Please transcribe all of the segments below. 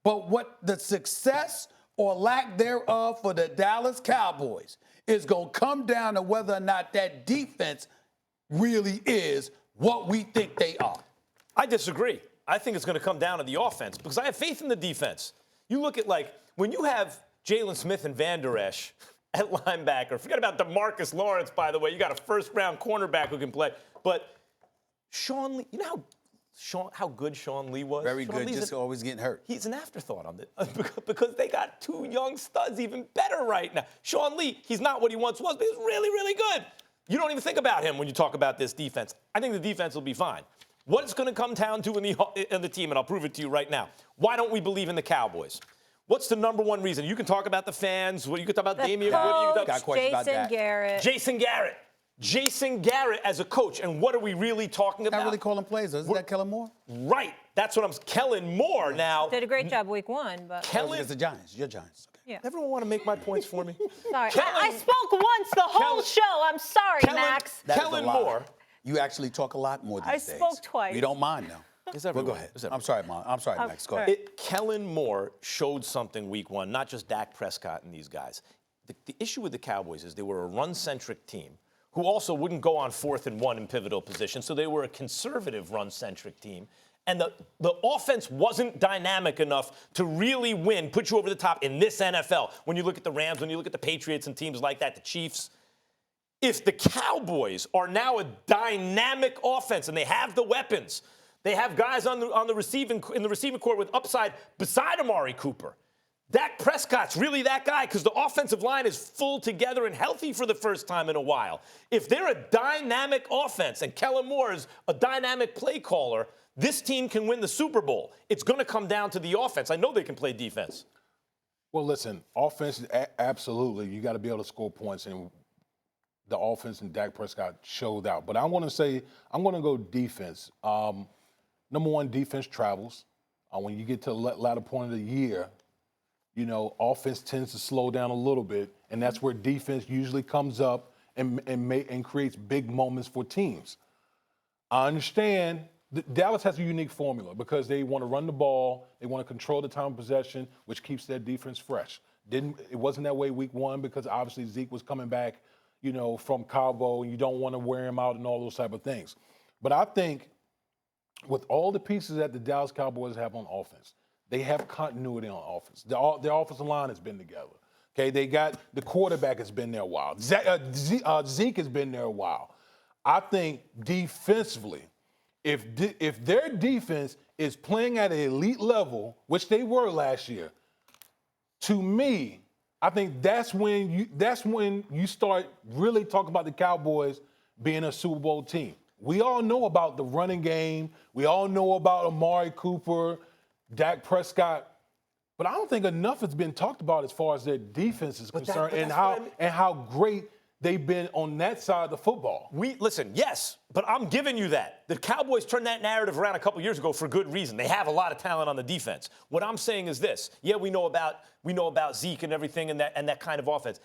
But what the success or lack thereof for the Dallas Cowboys is going to come down to whether or not that defense really is what we think they are. I disagree. I think it's going to come down to the offense because I have faith in the defense. You look at, like, when you have Jalen Smith and Van Der Esch at linebacker, forget about DeMarcus Lawrence, by the way. You got a first-round cornerback who can play. But Sean Lee, you know how good Sean Lee was? Very Sean good, Lee's just always getting hurt. He's an afterthought on this because they got two young studs even better right now. Sean Lee, he's not what he once was, but he's really, really good. You don't even think about him when you talk about this defense. I think the defense will be fine. What it's going to come down to in the team, and I'll prove it to you right now, why don't we believe in the Cowboys? What's the number one reason? You can talk about the fans. You can talk about Damian Wood. Jason Garrett as a coach. And what are we really talking about? Not really calling plays, isn't that Kellen Moore? Right. That's what I'm – Kellen Moore now. Did a great job week one, but – Kellen – It's the Giants. Your Giants. Okay. Yeah. Everyone want to make my points for me? Sorry. I spoke once the whole show. I'm sorry, Max. Kellen Moore. You actually talk a lot more these days. I spoke twice. We don't mind now. Well, go ahead. I'm sorry, Mom. I'm sorry, Max. Go ahead. Kellen Moore showed something week one, not just Dak Prescott and these guys. The issue with the Cowboys is they were a run-centric team who also wouldn't go on 4th and 1 in pivotal positions, so they were a conservative run-centric team. And the offense wasn't dynamic enough to really win, put you over the top in this NFL. When you look at the Rams, when you look at the Patriots and teams like that, the Chiefs. If the Cowboys are now a dynamic offense and they have the weapons, they have guys in the receiving court with upside beside Amari Cooper. Dak Prescott's really that guy because the offensive line is full together and healthy for the first time in a while. If they're a dynamic offense and Kellen Moore is a dynamic play caller, this team can win the Super Bowl. It's going to come down to the offense. I know they can play defense. Well, listen, offense, absolutely. You got to be able to score points, and the offense and Dak Prescott showed out. But I'm going to go defense. Number one, defense travels. When you get to the latter point of the year, you know, offense tends to slow down a little bit, and that's where defense usually comes up and creates big moments for teams. I understand Dallas has a unique formula because they want to run the ball, they want to control the time of possession, which keeps their defense fresh. It wasn't that way week one because obviously Zeke was coming back, you know, from Cabo, and you don't want to wear him out and all those type of things. But I think with all the pieces that the Dallas Cowboys have on offense, they have continuity on offense. Their offensive line has been together. Okay, they got the quarterback has been there a while. Zeke has been there a while. I think defensively, if their defense is playing at an elite level, which they were last year, to me, I think that's when you start really talking about the Cowboys being a Super Bowl team. We all know about the running game. We all know about Amari Cooper, Dak Prescott, but I don't think enough has been talked about as far as their defense is concerned and how great they've been on that side of the football. Listen, yes, but I'm giving you that. The Cowboys turned that narrative around a couple years ago for good reason. They have a lot of talent on the defense. What I'm saying is this. Yeah, we know about Zeke and everything and that kind of offense.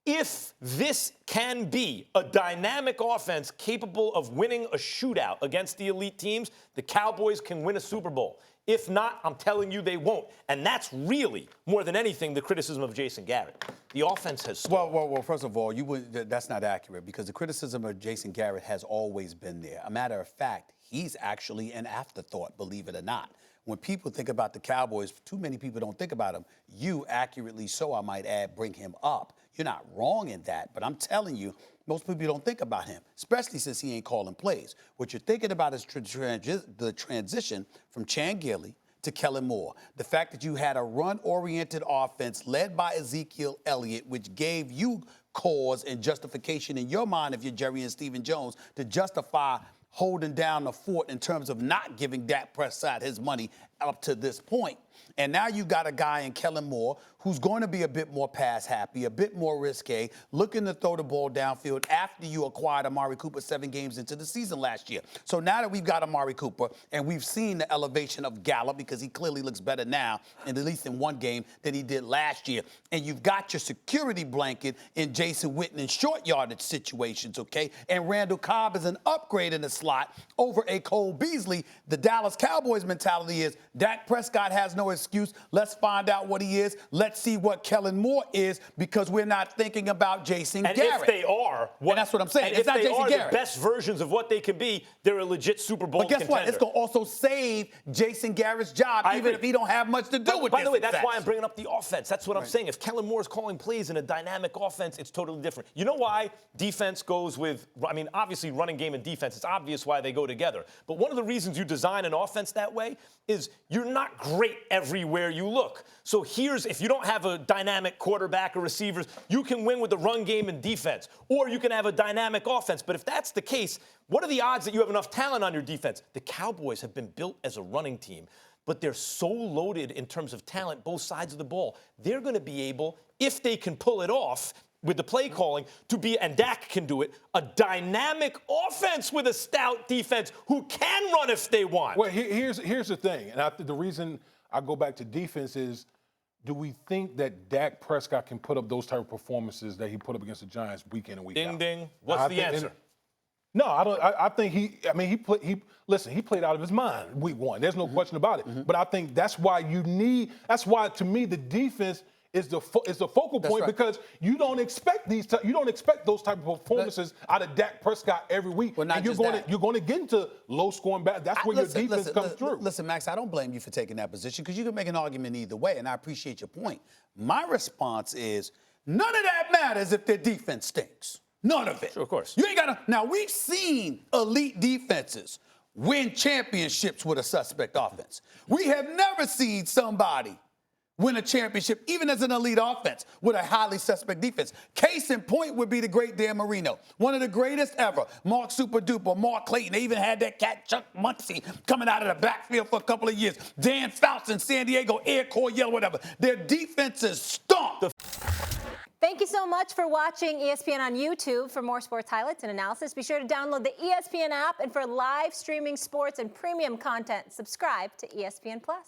If this can be a dynamic offense capable of winning a shootout against the elite teams, the Cowboys can win a Super Bowl. If not, I'm telling you they won't. And that's really, more than anything, the criticism of Jason Garrett. The offense has stalled. Well, first of all, that's not accurate because the criticism of Jason Garrett has always been there. A matter of fact, he's actually an afterthought, believe it or not. When people think about the Cowboys, too many people don't think about him. You accurately so, I might add, bring him up. You're not wrong in that, but I'm telling you, most people don't think about him, especially since he ain't calling plays. What you're thinking about is the transition from Chan Gilly to Kellen Moore. The fact that you had a run-oriented offense led by Ezekiel Elliott, which gave you cause and justification in your mind, if you're Jerry and Stephen Jones, to justify holding down the fort in terms of not giving Dak Prescott his money up to this point. And now you got a guy in Kellen Moore who's going to be a bit more pass happy, a bit more risque, looking to throw the ball downfield after you acquired Amari Cooper 7 games into the season last year. So now that we've got Amari Cooper and we've seen the elevation of Gallup because he clearly looks better now, and at least in one game, than he did last year, and you've got your security blanket in Jason Witten in short yardage situations, okay? And Randall Cobb is an upgrade in the slot over a Cole Beasley. The Dallas Cowboys mentality is Dak Prescott has no excuse. Let's find out what he is. Let's see what Kellen Moore is, because we're not thinking about Jason And Garrett. if they are, and that's what I'm saying. And It's if not they Jason are Garrett. the best versions of what they can be, they're a legit Super Bowl But guess contender. what? It's going to also save Jason Garrett's job, I even agree. if he don't have much to do with By this the way, that's success. why I'm bringing up the offense. That's what I'm saying. If Kellen Moore's calling plays in a dynamic offense, it's totally different. You know why defense goes with, I mean, obviously running game and defense, it's obvious why they go together. But one of the reasons you design an offense that way is you're not great everywhere you look. So if you don't have a dynamic quarterback or receivers, you can win with the run game and defense. Or you can have a dynamic offense. But if that's the case, what are the odds that you have enough talent on your defense? The Cowboys have been built as a running team, but they're so loaded in terms of talent, both sides of the ball. They're going to be able, if they can pull it off with the play calling, to be, and Dak can do it, a dynamic offense with a stout defense who can run if they want. Well, here's the thing, and the reason I go back to defense is, do we think that Dak Prescott can put up those type of performances that he put up against the Giants week in and week out? Ding, ding. What's the answer? No, I don't. I think he played out of his mind week one. There's no question about it. But I think that's why to me the defense is the focal point, because you don't expect those type of performances out of Dak Prescott every week. Well, not and just you're going to get into low scoring battles. That's where your defense comes through. Listen, Max, I don't blame you for taking that position, because you can make an argument either way, and I appreciate your point. My response is, none of that matters if their defense stinks. None of it. Sure, of course. You ain't got to. Now, we've seen elite defenses win championships with a suspect offense. We have never seen somebody win a championship, even as an elite offense, with a highly suspect defense. Case in point would be the great Dan Marino, one of the greatest ever. Mark Super Duper, Mark Clayton. They even had that cat Chuck Muncie coming out of the backfield for a couple of years. Dan Fouts in San Diego, Air Corps Yellow, whatever. Their defenses stunk. Thank you so much for watching ESPN on YouTube. For more sports highlights and analysis, be sure to download the ESPN app. And for live streaming sports and premium content, subscribe to ESPN Plus.